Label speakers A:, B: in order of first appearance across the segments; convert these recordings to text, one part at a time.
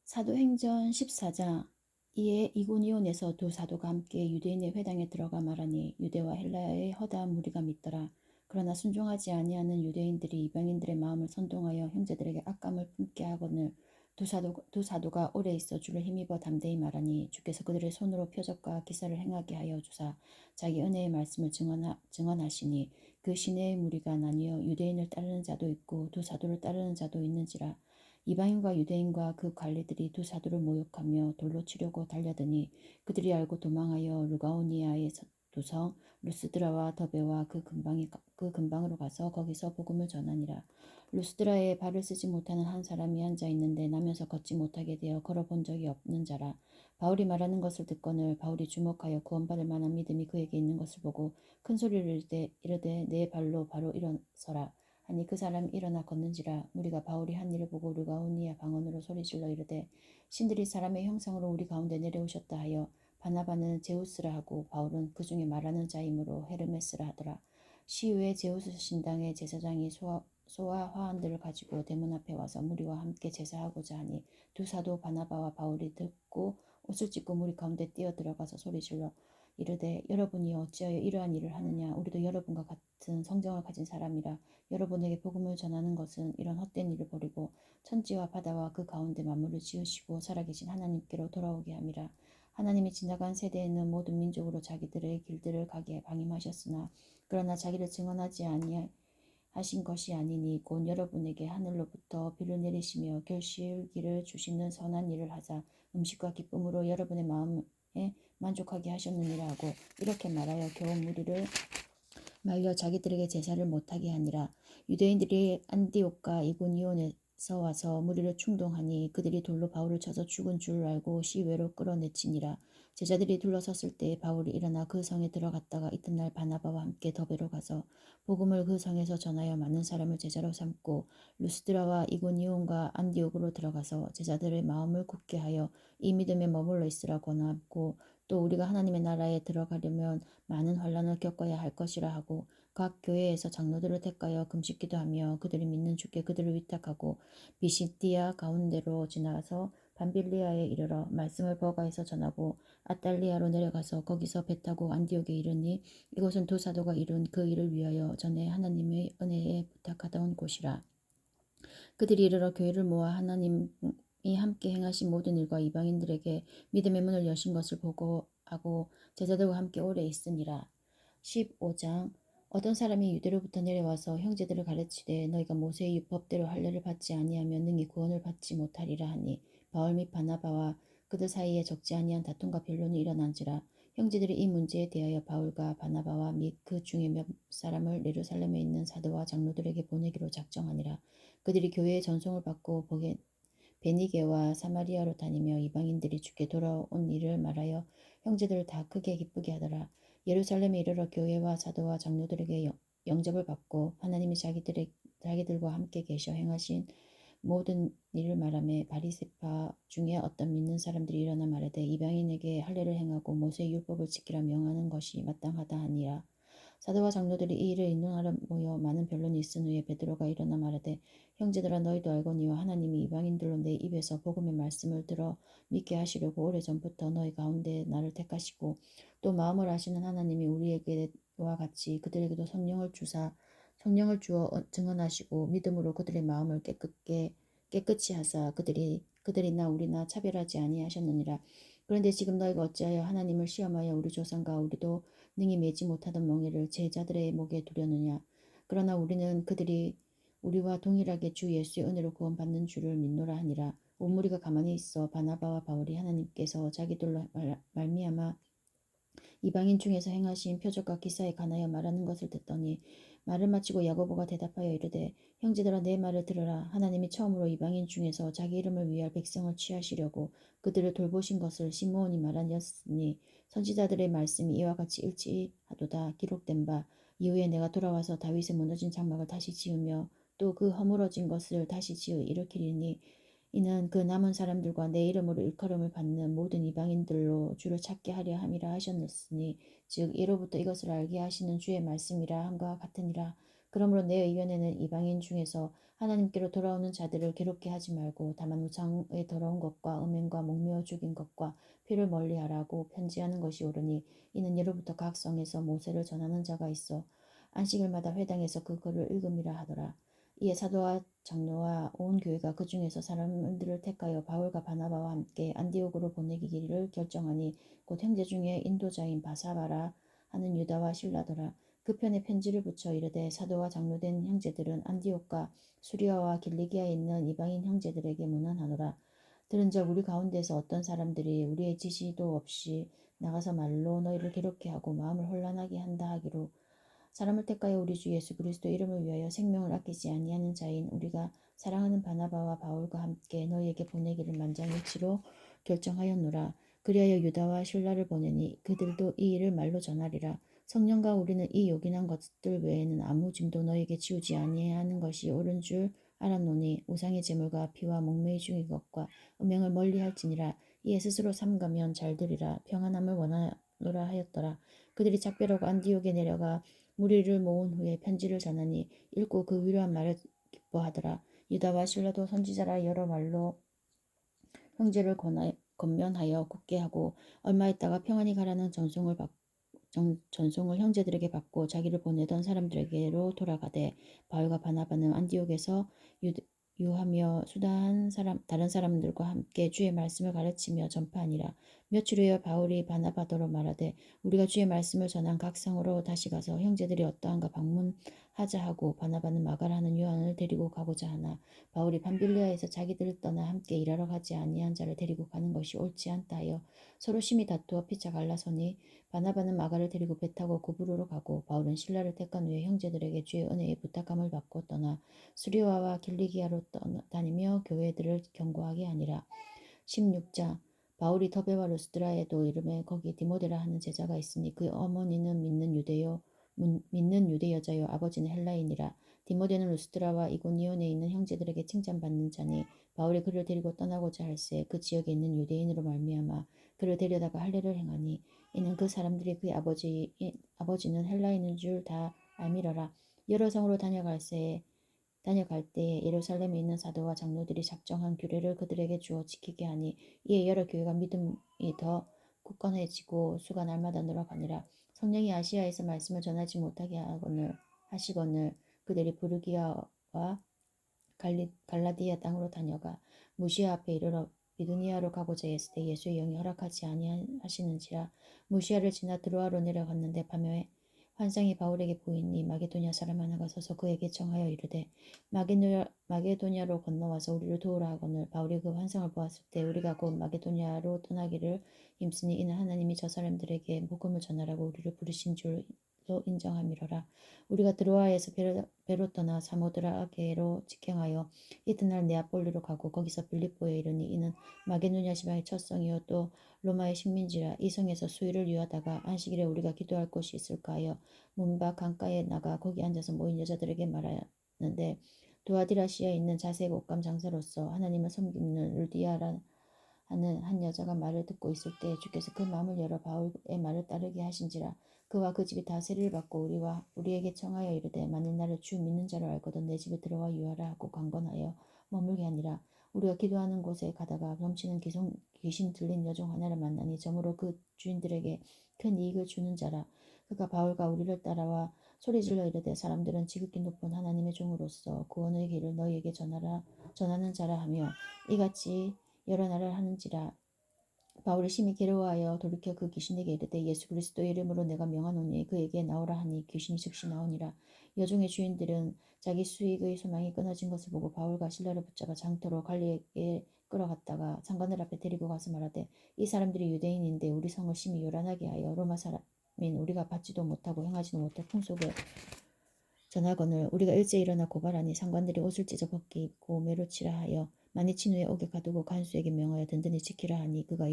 A: 사도행전 14장. 이에 이고니온에서 두 사도가 함께 유대인의 회당에 들어가 말하니 유대와 헬라의 허다한 무리가 믿더라. 그러나 순종하지 아니하는 유대인들이 이방인들의 마음을 선동하여 형제들에게 악감을 품게 하거늘 두 사도가 오래 있어 주를 힘입어 담대히 말하니 주께서 그들의 손으로 표적과 기사를 행하게 하여 주사 자기 은혜의 말씀을 증언하시니 그 시내의 무리가 나뉘어 유대인을 따르는 자도 있고 두 사도를 따르는 자도 있는지라. 이방인과 유대인과 그 관리들이 두 사도를 모욕하며 돌로 치려고 달려드니 그들이 알고 도망하여 루가오니아의 두성 루스드라와 더베와 그 근방으로 가서 거기서 복음을 전하니라. 루스드라에 발을 쓰지 못하는 한 사람이 앉아 있는데 나면서 걷지 못하게 되어 걸어본 적이 없는 자라. 바울이 말하는 것을 듣거늘 바울이 주목하여 구원받을 만한 믿음이 그에게 있는 것을 보고 큰 소리를 이르되 내 발로 바로 일어서라 하니 그 사람이 일어나 걷는지라. 무리가 바울이 한 일을 보고 르가오니아 방언으로 소리질러 이르되 신들이 사람의 형상으로 우리 가운데 내려오셨다 하여 바나바는 제우스라 하고 바울은 그 중에 말하는 자이므로 헤르메스라 하더라. 시후에 제우스 신당의 제사장이 소와 화환들을 가지고 대문 앞에 와서 무리와 함께 제사하고자 하니 두 사도 바나바와 바울이 듣고 옷을 찢고 무리 가운데 뛰어들어가서 소리질러 이르되 여러분이 어찌하여 이러한 일을 하느냐. 우리도 여러분과 같은 성정을 가진 사람이라. 여러분에게 복음을 전하는 것은 이런 헛된 일을 버리고 천지와 바다와 그 가운데 만물을 지으시고 살아계신 하나님께로 돌아오게 함이라. 하나님이 지나간 세대에는 모든 민족으로 자기들의 길들을 가게 방임하셨으나 그러나 자기를 증언하지 아니하신 것이 아니니 곧 여러분에게 하늘로부터 비를 내리시며 결실기를 주시는 선한 일을 하자 음식과 기쁨으로 여러분의 마음에 만족하게 하셨느니라 하고 이렇게 말하여 겨우 무리를 말려 자기들에게 제사를 못하게 하니라. 유대인들이 안디옥과 이고니온에서 와서 무리를 충동하니 그들이 돌로 바울을 쳐서 죽은 줄 알고 시외로 끌어내치니라. 제자들이 둘러섰을 때 바울이 일어나 그 성에 들어갔다가 이튿날 바나바와 함께 더베로 가서 복음을 그 성에서 전하여 많은 사람을 제자로 삼고 루스드라와 이고니온과 안디옥으로 들어가서 제자들의 마음을 굳게 하여 이 믿음에 머물러 있으라 권하고 또 우리가 하나님의 나라에 들어가려면 많은 환난을 겪어야 할 것이라 하고 각 교회에서 장로들을 택하여 금식기도 하며 그들이 믿는 주께 그들을 위탁하고 비시디아 가운데로 지나서 밤빌리아에 이르러 말씀을 버가에서 전하고 아달리아로 내려가서 거기서 배 타고 안디옥에 이르니 이곳은 두 사도가 이룬 그 일을 위하여 전에 하나님의 은혜에 부탁하다 온 곳이라. 그들이 이르러 교회를 모아 하나님이 함께 행하신 모든 일과 이방인들에게 믿음의 문을 여신 것을 보고하고 제자들과 함께 오래 있으니라. 15장. 어떤 사람이 유대로부터 내려와서 형제들을 가르치되 너희가 모세의 율법대로 할례를 받지 아니하면 능히 구원을 받지 못하리라 하니 바울 및 바나바와 그들 사이에 적지 아니한 다툼과 변론이 일어난지라. 형제들이 이 문제에 대하여 바울과 바나바와 및 그 중에 몇 사람을 예루살렘에 있는 사도와 장로들에게 보내기로 작정하니라. 그들이 교회의 전송을 받고 베니게와 사마리아로 다니며 이방인들이 주께 돌아온 일을 말하여 형제들을 다 크게 기쁘게 하더라. 예루살렘에 이르러 교회와 사도와 장로들에게 영접을 받고 하나님이 자기들과 함께 계셔 행하신 모든 일을 말하며 바리새파 중에 어떤 믿는 사람들이 일어나 말하되 이방인에게 할례를 행하고 모세의 율법을 지키라 명하는 것이 마땅하다 하니라. 사도와 장로들이 이 일을 인논하러 모여 많은 변론이 있은 후에 베드로가 일어나 말하되 형제들아 너희도 알거니와 하나님이 이방인들로 내 입에서 복음의 말씀을 들어 믿게 하시려고 오래전부터 너희 가운데 나를 택하시고 또 마음을 아시는 하나님이 우리에게와 같이 그들에게도 성령을 주어 증언하시고 믿음으로 그들의 마음을 깨끗이 하사 그들이나 우리나 차별하지 아니하셨느니라. 그런데 지금 너희가 어찌하여 하나님을 시험하여 우리 조상과 우리도 능히 매지 못하던 멍에를 제자들의 목에 두려느냐. 그러나 우리는 그들이 우리와 동일하게 주 예수의 은혜로 구원받는 줄을 믿노라 하니라. 온 무리가 가만히 있어 바나바와 바울이 하나님께서 자기들로 말미암아 이방인 중에서 행하신 표적과 기사에 관하여 말하는 것을 듣더니 말을 마치고 야고보가 대답하여 이르되 형제들아 내 말을 들으라. 하나님이 처음으로 이방인 중에서 자기 이름을 위할 백성을 취하시려고 그들을 돌보신 것을 시므온이 말하였으니 선지자들의 말씀이 이와 같이 일치하도다. 기록된 바 이후에 내가 돌아와서 다윗의 무너진 장막을 다시 지으며 또 그 허물어진 것을 다시 지어 일으키리니 이는 그 남은 사람들과 내 이름으로 일컬음을 받는 모든 이방인들로 주를 찾게 하려 함이라 하셨으니 즉 예로부터 이것을 알게 하시는 주의 말씀이라 함과 같으니라. 그러므로 내 의견에는 이방인 중에서 하나님께로 돌아오는 자들을 괴롭게 하지 말고 다만 우상의 더러운 것과 음행과 목매어 죽인 것과 피를 멀리하라고 편지하는 것이 옳으니 이는 예로부터 각 성에서 모세를 전하는 자가 있어 안식일마다 회당에서 그 글을 읽음이라 하더라. 이에 사도와 장로와 온 교회가 그 중에서 사람들을 택하여 바울과 바나바와 함께 안디옥으로 보내기를 결정하니 곧 형제 중에 인도자인 바사바라 하는 유다와 실라더라. 그 편에 편지를 붙여 이르되 사도와 장로된 형제들은 안디옥과 수리아와 길리기아에 있는 이방인 형제들에게 문안하노라. 들은즉 우리 가운데서 어떤 사람들이 우리의 지시도 없이 나가서 말로 너희를 괴롭게 하고 마음을 혼란하게 한다 하기로 사람을 택하여 우리 주 예수 그리스도 이름을 위하여 생명을 아끼지 아니하는 자인 우리가 사랑하는 바나바와 바울과 함께 너희에게 보내기를 만장일치로 결정하였노라. 그리하여 유다와 실라를 보내니 그들도 이 일을 말로 전하리라. 성령과 우리는 이 요긴한 것들 외에는 아무 짐도 너희에게 지우지 아니하는 것이 옳은 줄 알았노니 우상의 제물과 피와 목매의 중인 것과 음행을 멀리할지니라. 이에 스스로 삼가면 잘되리라. 평안함을 원하노라 하였더라. 그들이 작별하고 안디옥에 내려가 무리를 모은 후에 편지를 전하니 읽고 그 위로한 말을 기뻐하더라. 유다와 실라도 선지자라 여러 말로 형제를 권면하여 굳게 하고 얼마 있다가 평안히 가라는 전송을 형제들에게 받고 자기를 보내던 사람들에게로 돌아가되 바울과 바나바는 안디옥에서 유하며 수다한 다른 사람들과 함께 주의 말씀을 가르치며 전파하니라. 며칠 후에 바울이 바나바더러 말하되 우리가 주의 말씀을 전한 각 성으로 다시 가서 형제들이 어떠한가 방문하자 하고 바나바는 마가라는 요한을 데리고 가고자 하나 바울이 밤빌리아에서 자기들을 떠나 함께 일하러 가지 아니한 자를 데리고 가는 것이 옳지 않다 하여 서로 심히 다투어 피차 갈라서니 바나바는 마가를 데리고 배 타고 고브로로 가고 바울은 신라를 택한 후에 형제들에게 주의 은혜에 부탁함을 받고 떠나 수리아와 길리기아로 다니며 교회들을 경고하게 하니라. 16자 바울이 더베와 루스드라에도 이름에 거기 디모데라 하는 제자가 있으니 그 어머니는 믿는 유대 여자요 아버지는 헬라인이라. 디모데는 루스드라와 이고니온에 있는 형제들에게 칭찬받는 자니 바울이 그를 데리고 떠나고자 할새 그 지역에 있는 유대인으로 말미암아 그를 데려다가 할례를 행하니 이는 그 사람들이 그의 아버지는 헬라인인 줄 다 알미러라. 여러 성으로 다녀갈 때에 예루살렘에 있는 사도와 장로들이 작정한 규례를 그들에게 주어 지키게 하니 이에 여러 교회가 믿음이 더 굳건해지고 수가 날마다 늘어가니라. 성령이 아시아에서 말씀을 전하지 못하게 하시거늘 그들이 부르기아와 갈라디아 땅으로 다녀가 무시아 앞에 이르러 비두니아로 가고자 했을 때 예수의 영이 허락하지 아니하시는지라. 무시아를 지나 드로아로 내려갔는데 밤에 환상이 바울에게 보이니 마게도냐 사람 하나가 서서 그에게 청하여 이르되 마게도냐로 건너와서 우리를 도우라 하거늘 바울이 그 환상을 보았을 때 우리가 곧 마게도냐로 떠나기를 힘쓰니 이는 하나님이 저 사람들에게 복음을 전하라고 우리를 부르신 줄로 인정함이로라. 우리가 드로아에서 배로 떠나 사모드라게로 직행하여 이튿날 네아폴리로 가고 거기서 빌립보에 이르니 이는 마게도냐 지방의 첫 성이요 또 로마의 식민지라. 이 성에서 수일을 유하다가 안식일에 우리가 기도할 곳이 있을까 하여 문밖 강가에 나가 거기 앉아서 모인 여자들에게 말하는데 두아디라시아에 있는 자색 옷감 장사로서 하나님을 섬기는 르디아라 하는 한 여자가 말을 듣고 있을 때 주께서 그 마음을 열어 바울의 말을 따르게 하신지라. 그와 그 집이 다 세리를 받고 우리에게 청하여 이르되 만일 나를 주 믿는 자로 알거든 내 집에 들어와 유하라 하고 강건하여 머물게 하니라. 우리가 기도하는 곳에 가다가 넘치는 귀신 들린 여종 하나를 만나니 점으로 그 주인들에게 큰 이익을 주는 자라. 그가 바울과 우리를 따라와 소리질러 이르되 사람들은 지극히 높은 하나님의 종으로서 구원의 길을 너희에게 전하는 자라 하며 이같이 여러 날을 하는지라. 바울이 심히 괴로워하여 돌이켜 그 귀신에게 이르되 예수 그리스도의 이름으로 내가 명하노니 그에게 나오라 하니 귀신이 즉시 나오니라. 여종의 주인들은 자기 수익의 소망이 끊어진 것을 보고 바울과 실라를 붙잡아 장터로 갈리에게 끌어갔다가 장관들 앞에 데리고 가서 말하되 이 사람들이 유대인인데 우리 성을 심히 요란하게 하여 로마 사람인 우리가 받지도 못하고 행하지도 못할 풍속을 전하거늘 우리가 일제히 일어나 고발하니 상관들이 옷을 찢어 벗기고 매로치라 하여 많이 친 후에 옥에 가두고 간수에게 명하여 든든히 지키라 하니 그가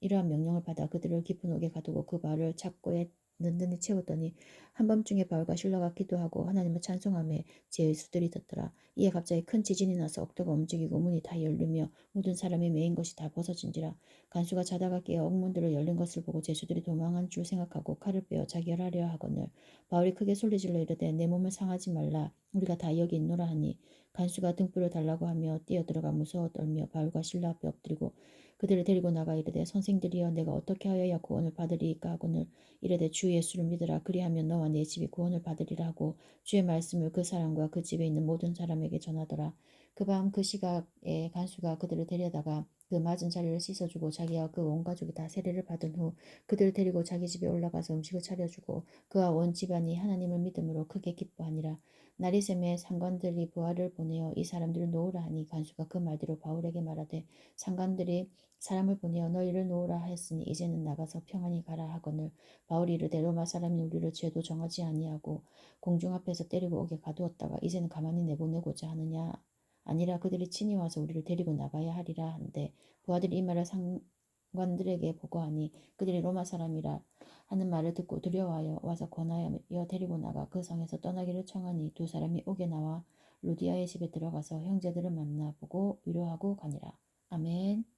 A: 이러한 명령을 받아 그들을 깊은 옥에 가두고 그 발을 착고에 든든히 채웠더니 한밤중에 바울과 실라가 기도하고 하나님을 찬송하며 제수들이 듣더라. 이에 갑자기 큰 지진이 나서 옥토가 움직이고 문이 다 열리며 모든 사람이 매인 것이 다 벗어진지라. 간수가 자다가 깨어 옥문들을 열린 것을 보고 제수들이 도망한 줄 생각하고 칼을 빼어 자결하려 하거늘 바울이 크게 소리질러 이르되 내 몸을 상하지 말라 우리가 다 여기 있노라 하니 간수가 등불을 달라고 하며 뛰어들어가 무서워 떨며 바울과 실라 앞에 엎드리고 그들을 데리고 나가 이르되 선생들이여 내가 어떻게 하여야 구원을 받으리이까 하거늘 이르되 주 예수를 믿으라 그리하면 너와 내 집이 구원을 받으리라 하고 주의 말씀을 그 사람과 그 집에 있는 모든 사람에게 전하더라. 그 밤 그 시각에 간수가 그들을 데려다가 그 맞은 자리를 씻어주고 자기와 그 온 가족이 다 세례를 받은 후 그들을 데리고 자기 집에 올라가서 음식을 차려주고 그와 온 집안이 하나님을 믿음으로 크게 기뻐하니라. 날이 새매 상관들이 부하를 보내어 이 사람들을 놓으라 하니 간수가 그 말대로 바울에게 말하되 상관들이 사람을 보내어 너희를 놓으라 하였으니 이제는 나가서 평안히 가라 하거늘 바울이 이르되 로마 사람이 우리를 죄도 정하지 아니하고 공중 앞에서 때리고 오게 가두었다가 이제는 가만히 내보내고자 하느냐 아니라 그들이 친히 와서 우리를 데리고 나가야 하리라 한데 부하들이 이 말을 상관들에게 보고하니 그들이 로마 사람이라 하는 말을 듣고 두려워하여 와서 권하여 데리고 나가 그 성에서 떠나기를 청하니 두 사람이 옥에 나와 루디아의 집에 들어가서 형제들을 만나보고 위로하고 가니라. 아멘.